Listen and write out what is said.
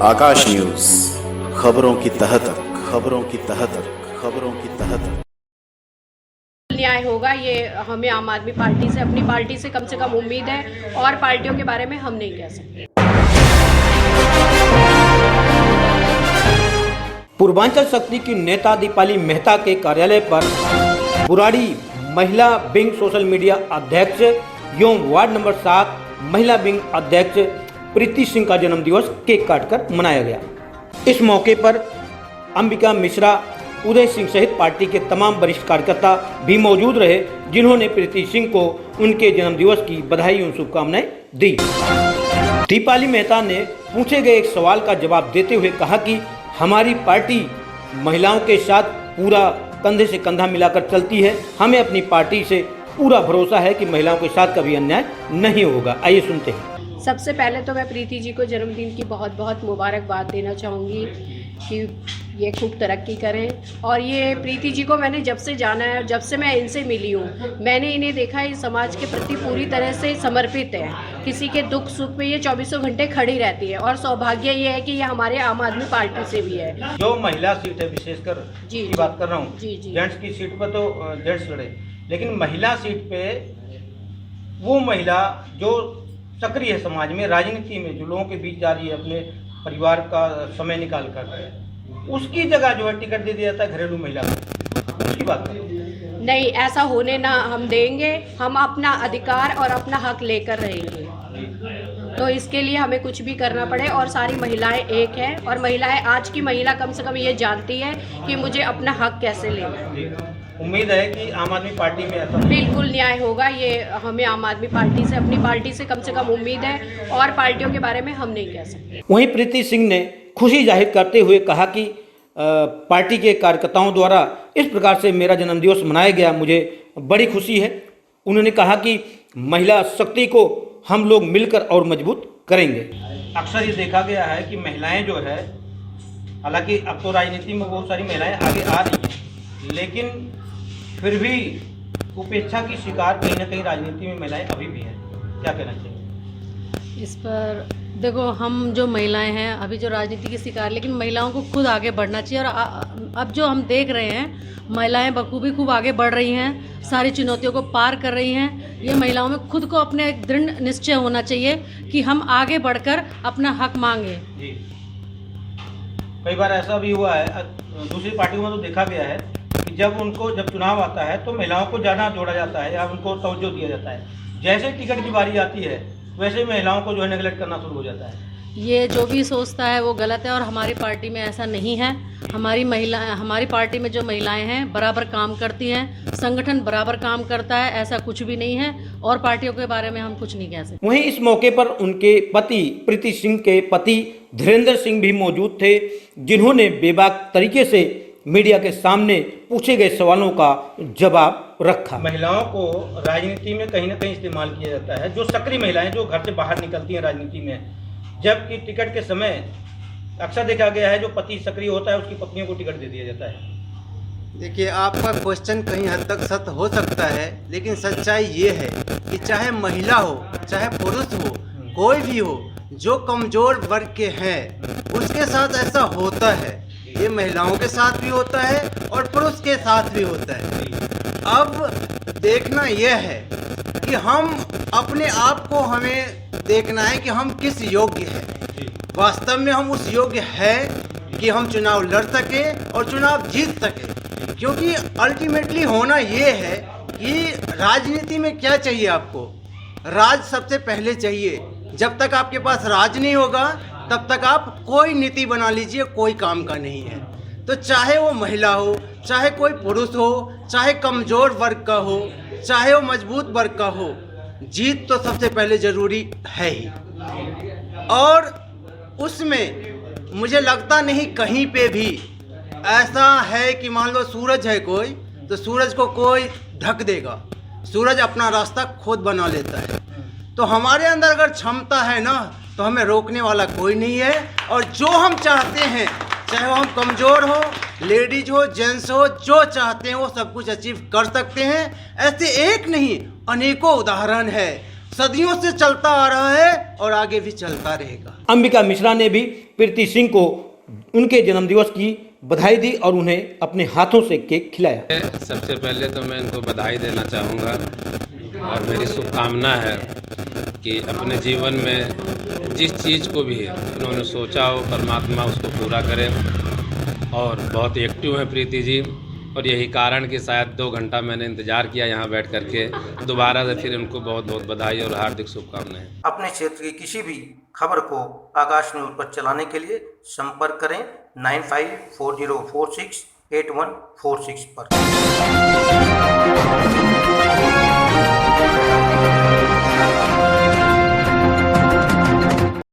आकाश news, खबरों की तह तक, खबरों की तह तक, खबरों की तह तक। न्याय होगा, ये हमें आम आदमी पार्टी से, अपनी पार्टी से कम उम्मीद है, और पार्टियों के बारे में हम नहीं कह सकते। पूर्वांचल शक्ति की नेता दीपाली मेहता के कार्यालय पर बुराड़ी महिला विंग सोशल मीडिया अध्यक्ष एवं वार्ड नंबर 7 महिला विंग अध्यक्ष प्रीति सिंह का जन्मदिवस केक काटकर मनाया गया। इस मौके पर अंबिका मिश्रा, उदय सिंह सहित पार्टी के तमाम वरिष्ठ कार्यकर्ता भी मौजूद रहे, जिन्होंने प्रीति सिंह को उनके जन्मदिवस की बधाई और शुभकामनाएं दी। दीपाली मेहता ने पूछे गए एक सवाल का जवाब देते हुए कहा कि हमारी पार्टी महिलाओं के साथ पूरा कंधे से कंधा मिलाकर चलती है। हमें अपनी पार्टी से पूरा भरोसा है कि महिलाओं के साथ कभी अन्याय नहीं होगा। आइए सुनते हैं। सबसे पहले तो मैं प्रीति जी को जन्मदिन की बहुत बहुत मुबारकबाद देना चाहूँगी कि ये खूब तरक्की करें। और ये प्रीति जी को मैंने जब से जाना है और जब से मैं इनसे मिली हूँ, मैंने इन्हें देखा है, समाज के प्रति पूरी तरह से समर्पित है। किसी के दुख सुख में ये 24 घंटे खड़ी रहती है। और सौभाग्य ये है कि ये हमारे आम आदमी पार्टी से भी है। जो महिला सीट है, विशेषकर की बात कर रहा हूँ, जेंट्स की सीट पर तो जेंट्स लड़े, लेकिन महिला सीट पे वो महिला जो सक्रिय है समाज में, राजनीति में, जो लोगों के बीच जा रही है अपने परिवार का समय निकाल कर, उसकी जगह जो है टिकट दे दिया जाता है घरेलू महिला को। उसकी बात करें नहीं, ऐसा होने ना हम देंगे। हम अपना अधिकार और अपना हक लेकर रहेंगे, तो इसके लिए हमें कुछ भी करना पड़े। और सारी महिलाएं एक हैं, और महिलाएं, आज की महिला कम से कम ये जानती है कि मुझे अपना हक कैसे लेना है। उम्मीद है कि आम आदमी पार्टी में ऐसा बिल्कुल न्याय होगा, ये हमें आम आदमी पार्टी से, अपनी पार्टी से कम उम्मीद है, और पार्टियों के बारे में हम नहीं कह सकते। वहीं प्रीति सिंह ने खुशी जाहिर करते हुए कहा कि पार्टी के कार्यकर्ताओं द्वारा इस प्रकार से मेरा जन्मदिवस मनाया गया, मुझे बड़ी खुशी है। उन्होंने कहा कि महिला शक्ति को हम लोग मिलकर और मजबूत करेंगे। अक्सर ये देखा गया है कि महिलाएं जो है, हालांकि अब तो राजनीति में बहुत सारी महिलाएं आगे आ रही हैं, लेकिन फिर भी उपेक्षा की शिकार कहीं ना कहीं राजनीति में महिलाएं अभी भी हैं। क्या कहना चाहिए इस पर? देखो, हम जो महिलाएं हैं अभी जो राजनीति की शिकार, लेकिन महिलाओं को खुद आगे बढ़ना चाहिए। और अब जो हम देख रहे हैं, महिलाएं बखूबी खूब आगे बढ़ रही हैं, सारी चुनौतियों को पार कर रही हैं। ये महिलाओं में खुद को अपने एक दृढ़ निश्चय होना चाहिए कि हम आगे बढ़कर अपना हक मांगे। जी, कई बार ऐसा भी हुआ है, दूसरी पार्टियों में तो देखा गया है कि जब चुनाव आता है तो महिलाओं को ज़्यादा जोड़ा जाता है या उनको तवज्जो दिया जाता है। जैसे टिकट की बारी आती है वैसे महिलाओं को जो है नेगलेक्ट करना शुरू हो जाता है। ये जो भी सोचता है वो गलत है, और हमारी पार्टी में ऐसा नहीं है। हमारी पार्टी में जो महिलाएं हैं बराबर काम करती हैं, संगठन बराबर काम करता है, ऐसा कुछ भी नहीं है। और पार्टियों के बारे में हम कुछ नहीं कह सकते। वहीं इस मौके पर उनके पति प्रीति सिंह के पति धीरेन्द्र सिंह भी मौजूद थे, जिन्होंने बेबाक तरीके से मीडिया के सामने पूछे गए सवालों का जवाब रखा। महिलाओं को राजनीति में कहीं ना कहीं इस्तेमाल किया जाता है। जो सक्रिय महिलाएं जो घर से बाहर निकलती हैं राजनीति में, जबकि टिकट के समय अक्सर देखा गया है जो पति सक्रिय होता है उसकी पत्नियों को टिकट दे दिया जाता है। देखिए, आपका क्वेश्चन कहीं हद तक सत्य हो सकता है, लेकिन सच्चाई ये है कि चाहे महिला हो चाहे पुरुष हो, कोई भी हो, जो कमजोर वर्ग के हैं उसके साथ ऐसा होता है। ये महिलाओं के साथ भी होता है और पुरुष के साथ भी होता है। अब देखना यह है कि हम अपने आप को, हमें देखना है कि हम किस योग्य हैं। वास्तव में हम उस योग्य हैं कि हम चुनाव लड़ सकें और चुनाव जीत सकें। क्योंकि अल्टीमेटली होना ये है कि राजनीति में क्या चाहिए आपको? राज सबसे पहले चाहिए। जब तक आपके पास राज नहीं होगा तब तक आप कोई नीति बना लीजिए, कोई काम का नहीं है। तो चाहे वो महिला हो, चाहे कोई पुरुष हो, चाहे कमज़ोर वर्ग का हो, चाहे वो मजबूत वर्ग का हो, जीत तो सबसे पहले ज़रूरी है ही। और उसमें मुझे लगता नहीं कहीं पे भी ऐसा है कि मान लो सूरज है कोई, तो सूरज को कोई ढक देगा। सूरज अपना रास्ता खुद बना लेता है। तो हमारे अंदर अगर क्षमता है ना, तो हमें रोकने वाला कोई नहीं है। और जो हम चाहते हैं, चाहे वो हम कमज़ोर हो, लेडीज हो, जेंट्स हो, जो चाहते हैं वो सब कुछ अचीव कर सकते हैं। ऐसे एक नहीं, अनेकों उदाहरण है। सदियों से चलता आ रहा है और आगे भी चलता रहेगा। अंबिका मिश्रा ने भी प्रीति सिंह को उनके जन्मदिवस की बधाई दी और उन्हें अपने हाथों से केक खिलाया। सबसे पहले तो मैं इनको बधाई देना चाहूँगा और मेरी शुभकामना है कि अपने जीवन में जिस चीज़ को भी इन्होंने सोचा हो परमात्मा उसको पूरा करे। और बहुत एक्टिव है प्रीति जी और यही कारण कि शायद 2 घंटा मैंने इंतज़ार किया यहाँ बैठ करके। दोबारा से फिर उनको बहुत बहुत बधाई और हार्दिक शुभकामनाएं। अपने क्षेत्र की किसी भी खबर को आकाश न्यूज़ पर चलाने के लिए संपर्क करें 9540468146 पर।